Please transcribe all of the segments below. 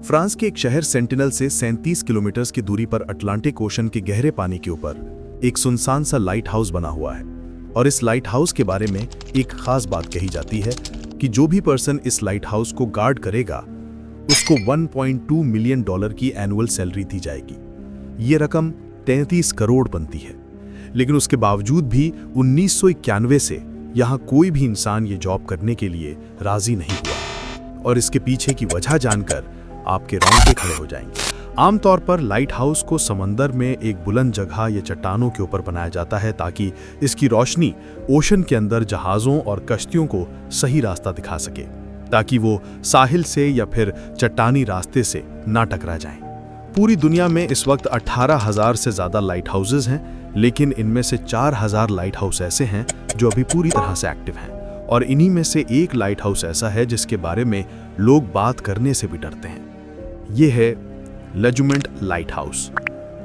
France के एक शहर सेंटिनल से 37 किलोमीटर की दूरी पर अटलांटिक ओशन के गहरे पानी के ऊपर एक सुनसान सा लाइट हाउस बना हुआ है। और इस लाइट हाउस के बारे में एक खास बात कही जाती है कि जो भी पर्सन इस लाइट हाउस को गार्ड करेगा उसको 1.2 मिलियन डॉलर की एनुअल सैलरी दी जाएगी। ये रकम 33 करोड़ बनती है। लेकिन उसके बावजूद भी 1991 से यहाँ कोई भी इंसान ये जॉब करने के लिए राजी नहीं हुआ। और इसके पीछे की वजह जानकर आपके रोंगटे खड़े हो जाएंगे। आमतौर पर लाइट हाउस को समंदर में एक बुलंद जगह या चट्टानों के ऊपर बनाया जाता है ताकि इसकी रोशनी ओशन के अंदर जहाज़ों और कश्तियों को सही रास्ता दिखा सके, ताकि वो साहिल से या फिर चट्टानी रास्ते से ना टकरा जाएं। पूरी दुनिया में इस वक्त 18,000 से ज़्यादा लाइट हाउसेज हैं, लेकिन इनमें से 4,000 लाइट हाउस ऐसे हैं जो अभी पूरी तरह से एक्टिव हैं। और इन्हीं में से एक लाइट हाउस ऐसा है जिसके बारे में लोग बात करने से भी डरते हैं। ये है लेजुमेंट लाइट हाउस।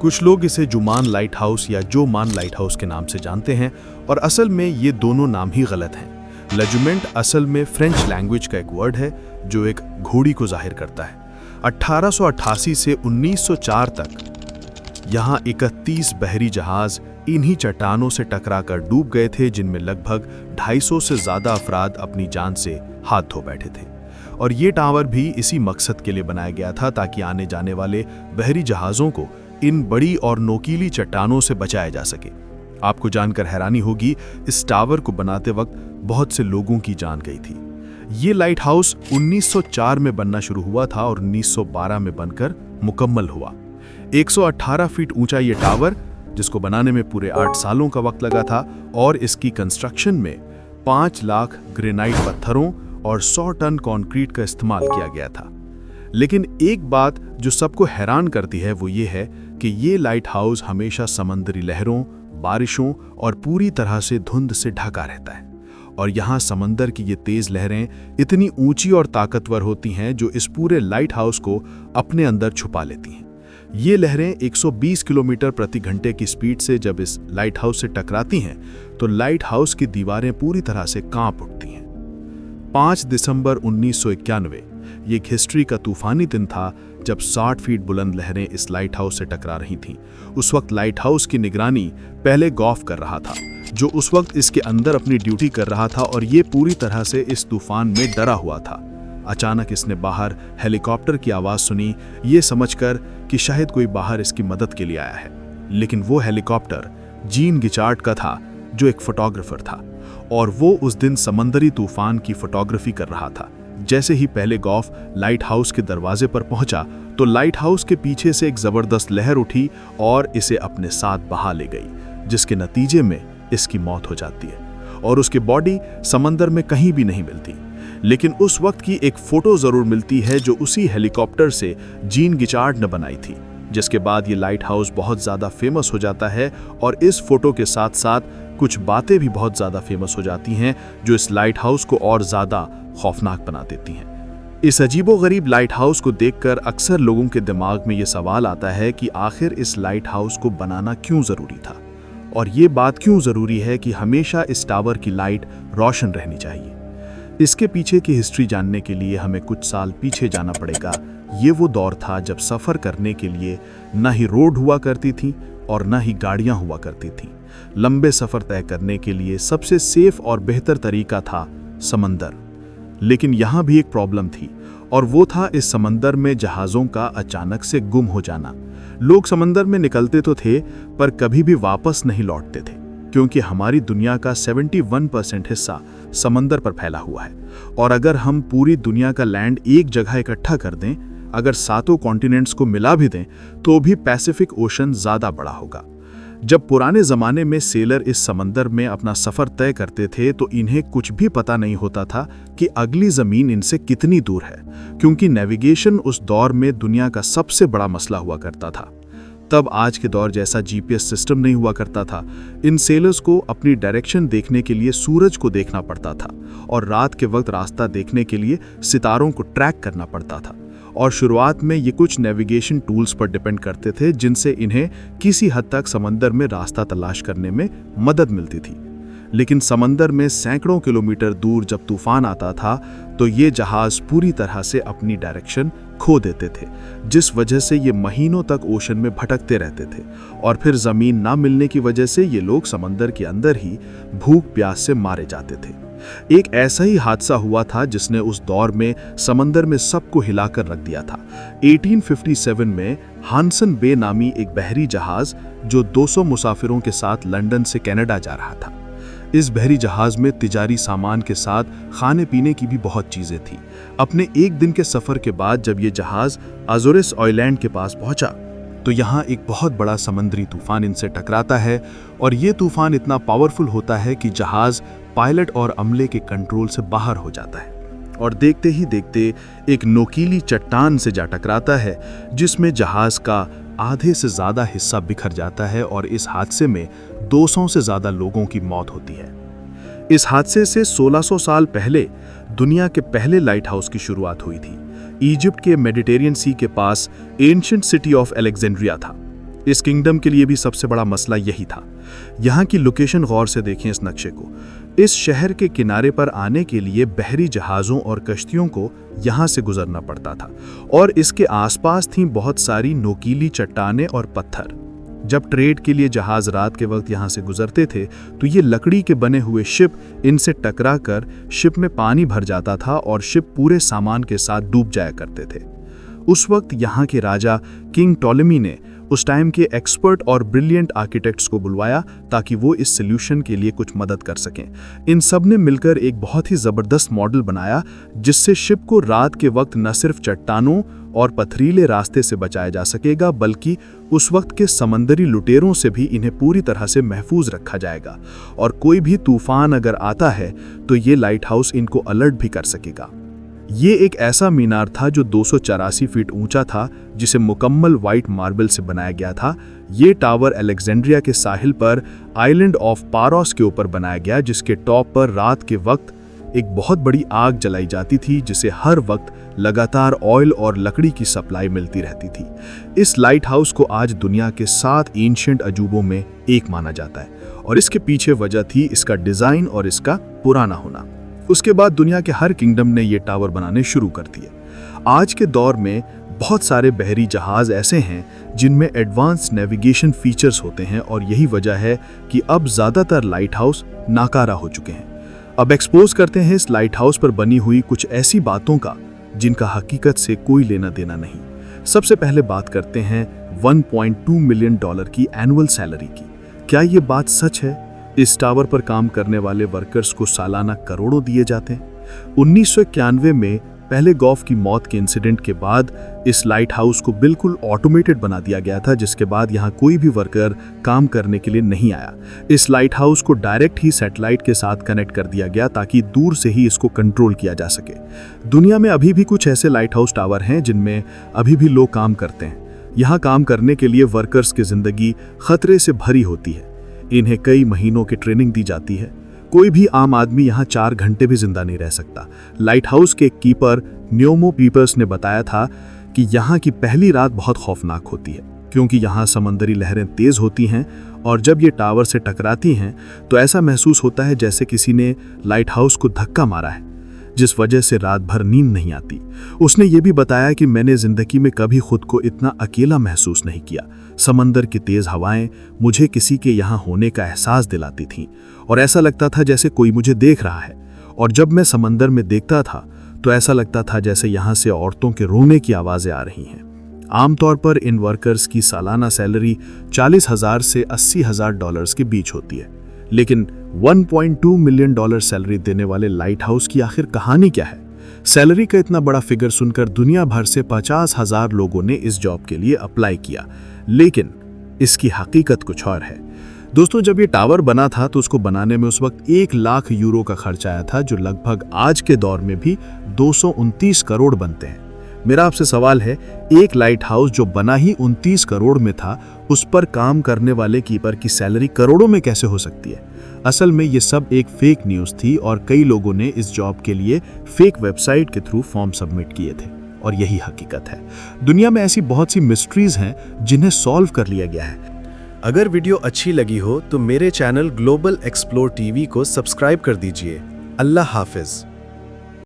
कुछ लोग इसे जुमान लाइट हाउस या जोमान लाइट हाउस के नाम से जानते हैं, और असल में ये दोनों नाम ही गलत हैं। लेजुमेंट असल में फ्रेंच लैंग्वेज का एक वर्ड है जो एक घोड़ी को जाहिर करता है। 1888 से 1904 तक यहाँ 31 बहरी जहाज इन्हीं चट्टानों से टकराकर डूब गए थे, जिनमें लगभग 250 से ज़्यादा अफराद अपनी जान से हाथ धो बैठे थे। और ये टावर भी इसी मकसद के लिए बनाया गया था ताकि आने जाने वाले बहरी जहाज़ों को इन बड़ी और नोकीली चट्टानों से बचाया जा सके। आपको जानकर हैरानी होगी, इस टावर को बनाते वक्त बहुत से लोगों की जान गई थी। ये लाइट हाउस 1904 में बनना शुरू हुआ था और 1912 में बनकर मुकम्मल हुआ। 118 फीट ऊंचा ये टावर, जिसको बनाने में पूरे 8 सालों का वक्त लगा था, और इसकी कंस्ट्रक्शन में 5 लाख ग्रेनाइट पत्थरों और 100 टन कंक्रीट का इस्तेमाल किया गया था। लेकिन एक बात जो सबको हैरान करती है वो ये है कि ये लाइट हाउस हमेशा समंदरी लहरों, बारिशों और पूरी तरह से धुंध से ढका रहता है। और यहाँ समंदर की ये तेज लहरें इतनी ऊंची और ताकतवर होती हैं जो इस पूरे लाइट हाउस को अपने अंदर छुपा लेती हैं। ये लहरें 120 किलोमीटर प्रति घंटे की स्पीड से जब इस लाइट हाउस से टकराती हैं तो लाइट हाउस की दीवारें पूरी तरह से कांप उठती हैं। 5 दिसंबर 1991 ये एक हिस्ट्री का तूफानी दिन था जब 60 फीट बुलंद लहरें इस लाइट हाउस से टकरा रही थीं। उस वक्त लाइट हाउस की निगरानी पहले गॉफ कर रहा था, जो उस वक्त इसके अंदर अपनी ड्यूटी कर रहा था, और ये पूरी तरह से इस तूफान में डरा हुआ था। अचानक इसने बाहर हेलीकॉप्टर की आवाज़ सुनी, ये समझकर कि शायद कोई बाहर इसकी मदद के लिए आया है। लेकिन वो हेलीकॉप्टर जीन गिचार्ड का था, जो एक फोटोग्राफर था, और वो उस दिन समंदरी तूफान की फोटोग्राफी कर रहा था। जैसे ही पहले गॉफ लाइट हाउस के दरवाजे पर पहुंचा तो लाइट हाउस के पीछे से एक जबरदस्त लहर उठी और इसे अपने साथ बहा ले गई, जिसके नतीजे में इसकी मौत हो जाती है और उसकी बॉडी समंदर में कहीं भी नहीं मिलती। लेकिन उस वक्त की एक फोटो जरूर मिलती है जो उसी हेलीकॉप्टर से जीन गिचार्ड ने बनाई थी, जिसके बाद ये लाइट हाउस बहुत ज़्यादा फेमस हो जाता है। और इस फोटो के साथ साथ कुछ बातें भी बहुत ज़्यादा फेमस हो जाती हैं जो इस लाइट हाउस को और ज़्यादा खौफनाक बना देती हैं। इस अजीबोगरीब लाइट हाउस को देखकर अक्सर लोगों के दिमाग में ये सवाल आता है कि आखिर इस लाइट हाउस को बनाना क्यों ज़रूरी था, और ये बात क्यों ज़रूरी है कि हमेशा इस टावर की लाइट रोशन रहनी चाहिए। इसके पीछे की हिस्ट्री जानने के लिए हमें कुछ साल पीछे जाना पड़ेगा। ये वो दौर था जब सफ़र करने के लिए न ही रोड हुआ करती थी और न ही गाड़ियाँ हुआ करती थीं। लंबे सफ़र तय करने के लिए सबसे सेफ और बेहतर तरीका था समंदर। लेकिन यहाँ भी एक प्रॉब्लम थी, और वो था इस समंदर में जहाज़ों का अचानक से गुम हो जाना। लोग समंदर में निकलते तो थे पर कभी भी वापस नहीं लौटते थे, क्योंकि हमारी दुनिया का 71% हिस्सा समंदर पर फैला हुआ है। और अगर हम पूरी दुनिया का लैंड एक जगह इकट्ठा कर दें, अगर 7 कॉन्टिनेंट्स को मिला भी दें, तो भी पैसिफिक ओशन ज़्यादा बड़ा होगा। जब पुराने ज़माने में सेलर इस समंदर में अपना सफ़र तय करते थे तो इन्हें कुछ भी पता नहीं होता था कि अगली ज़मीन इनसे कितनी दूर है, क्योंकि नेविगेशन उस दौर में दुनिया का सबसे बड़ा मसला हुआ करता था। तब आज के दौर जैसा जीपीएस सिस्टम नहीं हुआ करता था। इन सेलर्स को अपनी डायरेक्शन देखने के लिए सूरज को देखना पड़ता था, और रात के वक्त रास्ता देखने के लिए सितारों को ट्रैक करना पड़ता था। और शुरुआत में ये कुछ नेविगेशन टूल्स पर डिपेंड करते थे, जिनसे इन्हें किसी हद तक समंदर में रास्ता तलाश करने में मदद मिलती थी। लेकिन समंदर में सैकड़ों किलोमीटर दूर जब तूफान आता था तो ये जहाज पूरी तरह से अपनी डायरेक्शन खो देते थे, जिस वजह से ये महीनों तक ओशन में भटकते रहते थे और फिर जमीन ना मिलने की वजह से ये लोग समंदर के अंदर ही भूख प्यास से मारे जाते थे। एक ऐसा ही हादसा हुआ था जिसने उस दौर में समंदर में सबको हिलाकर रख दिया था। 1857 में हानसन बे नामी एक बहरी जहाज जो 200 मुसाफिरों के साथ लंदन से कनाडा जा रहा था। इस बहरी जहाज में तिजारी सामान के साथ खाने पीने की भी बहुत चीजें थी। अपने एक दिन के सफर के बाद जब ये जहाज अजोरेस आइलैंड के पास पहुंचा तो यहाँ एक बहुत बड़ा समुद्री तूफान इनसे टकराता है और ये तूफान इतना पावरफुल होता है कि जहाज पायलट और अमले के कंट्रोल से बाहर हो जाता है और देखते ही देखते एक नोकीली चट्टान से जा टकराता है, जिसमें जहाज का आधे से ज्यादा हिस्सा बिखर जाता है और इस हादसे में 200 से ज्यादा लोगों की मौत होती है। इस हादसे से 1600 साल पहले दुनिया के पहले लाइट हाउस की शुरुआत हुई थी। इजिप्ट के मेडिटेरियन सी के पास एंशिएंट सिटी ऑफ अलेक्जेंड्रिया था। इस किंगडम के लिए भी सबसे बड़ा मसला यही था। यहाँ की लोकेशन गौर से देखें इस नक्शे को। इस शहर के किनारे पर आने के लिए बहरी जहाज़ों और कश्तियों को यहाँ से गुजरना पड़ता था और इसके आसपास थीं बहुत सारी नोकीली चट्टानें और पत्थर। जब ट्रेड के लिए जहाज रात के वक्त यहाँ से गुजरते थे तो ये लकड़ी के बने हुए शिप इनसे टकराकर शिप में पानी भर जाता था और शिप पूरे सामान के साथ डूब जाया करते थे। उस वक्त यहाँ के राजा किंग टॉलेमी ने उस टाइम के एक्सपर्ट और ब्रिलियंट आर्किटेक्ट्स को बुलवाया ताकि वो इस सॉल्यूशन के लिए कुछ मदद कर सकें। इन सब ने मिलकर एक बहुत ही ज़बरदस्त मॉडल बनाया जिससे शिप को रात के वक्त न सिर्फ चट्टानों और पथरीले रास्ते से बचाया जा सकेगा बल्कि उस वक्त के समंदरी लुटेरों से भी इन्हें पूरी तरह से महफूज रखा जाएगा और कोई भी तूफान अगर आता है तो ये लाइट हाउस इनको अलर्ट भी कर सकेगा। ये एक ऐसा मीनार था जो 284 फीट ऊंचा था, जिसे मुकम्मल वाइट मार्बल से बनाया गया था। ये टावर अलेक्जेंड्रिया के साहिल पर आइलैंड ऑफ पारोस के ऊपर बनाया गया, जिसके टॉप पर रात के वक्त एक बहुत बड़ी आग जलाई जाती थी जिसे हर वक्त लगातार ऑयल और लकड़ी की सप्लाई मिलती रहती थी। इस लाइट हाउस को आज दुनिया के 7 एंशिएंट अजूबों में एक माना जाता है और इसके पीछे वजह थी इसका डिजाइन और इसका पुराना होना। उसके बाद दुनिया के हर किंगडम ने ये टावर बनाने शुरू कर दिए। आज के दौर में बहुत सारे बहरी जहाज ऐसे हैं जिनमें एडवांस नेविगेशन फीचर्स होते हैं और यही वजह है कि अब ज़्यादातर लाइट हाउस नाकारा हो चुके हैं। अब एक्सपोज करते हैं इस लाइट हाउस पर बनी हुई कुछ ऐसी बातों का जिनका हकीकत से कोई लेना देना नहीं। सबसे पहले बात करते हैं 1.2 मिलियन डॉलर की एनुअल सैलरी की। क्या ये बात सच है? इस टावर पर काम करने वाले वर्कर्स को सालाना करोड़ों दिए जाते हैं। 1991 में पहले गॉफ की मौत के इंसिडेंट के बाद इस लाइट हाउस को बिल्कुल ऑटोमेटेड बना दिया गया था, जिसके बाद यहाँ कोई भी वर्कर काम करने के लिए नहीं आया। इस लाइट हाउस को डायरेक्ट ही सैटेलाइट के साथ कनेक्ट कर दिया गया ताकि दूर से ही इसको कंट्रोल किया जा सके। दुनिया में अभी भी कुछ ऐसे लाइट हाउस टावर हैं जिनमें अभी भी लोग काम करते हैं। यहाँ काम करने के लिए वर्कर्स की जिंदगी खतरे से भरी होती है। इन्हें कई महीनों की ट्रेनिंग दी जाती है। कोई भी आम आदमी यहाँ 4 घंटे भी जिंदा नहीं रह सकता। लाइट हाउस के कीपर न्योमो पीपर्स ने बताया था कि यहाँ की पहली रात बहुत खौफनाक होती है क्योंकि यहाँ समंदरी लहरें तेज होती हैं और जब ये टावर से टकराती हैं तो ऐसा महसूस होता है जैसे किसी ने लाइट हाउस को धक्का मारा है, जिस वजह से रात भर नींद नहीं आती। उसने ये भी बताया कि मैंने जिंदगी में कभी खुद को इतना अकेला महसूस नहीं किया। समंदर की तेज हवाएं मुझे किसी के यहाँ होने का एहसास दिलाती थीं और ऐसा लगता था जैसे कोई मुझे देख रहा है। और जब मैं समंदर में देखता था तो ऐसा लगता था जैसे यहाँ से औरतों के रोने की आवाज़ें आ रही हैं। आमतौर पर इन वर्कर्स की सालाना सैलरी 40,000 से 80,000 डॉलर्स के बीच होती है, लेकिन 1.2 मिलियन डॉलर सैलरी देने वाले लाइट हाउस की आखिर कहानी क्या है? सैलरी का इतना बड़ा फिगर सुनकर दुनिया भर से 50,000 लोगों ने इस जॉब के लिए अप्लाई किया, लेकिन इसकी हकीकत कुछ और है। दोस्तों, जब ये टावर बना था तो उसको बनाने में उस वक्त 1 लाख यूरो का खर्च आया था, जो लगभग आज के दौर में भी 229 करोड़ बनते हैं। मेरा आपसे सवाल है, एक लाइट हाउस जो बना ही 29 करोड़ में था, उस पर काम करने वाले कीपर की सैलरी करोड़ों में कैसे हो सकती है? असल में ये सब एक फेक न्यूज़ थी और कई लोगों ने इस जॉब के लिए फेक वेबसाइट के थ्रू फॉर्म सबमिट किए थे और यही हकीकत है। दुनिया में ऐसी बहुत सी मिस्ट्रीज हैं जिन्हें सॉल्व कर लिया गया है, अगर वीडियो अच्छी लगी हो तो मेरे चैनल ग्लोबल एक्सप्लोर टीवी को सब्सक्राइब कर दीजिए। अल्लाह हाफिज।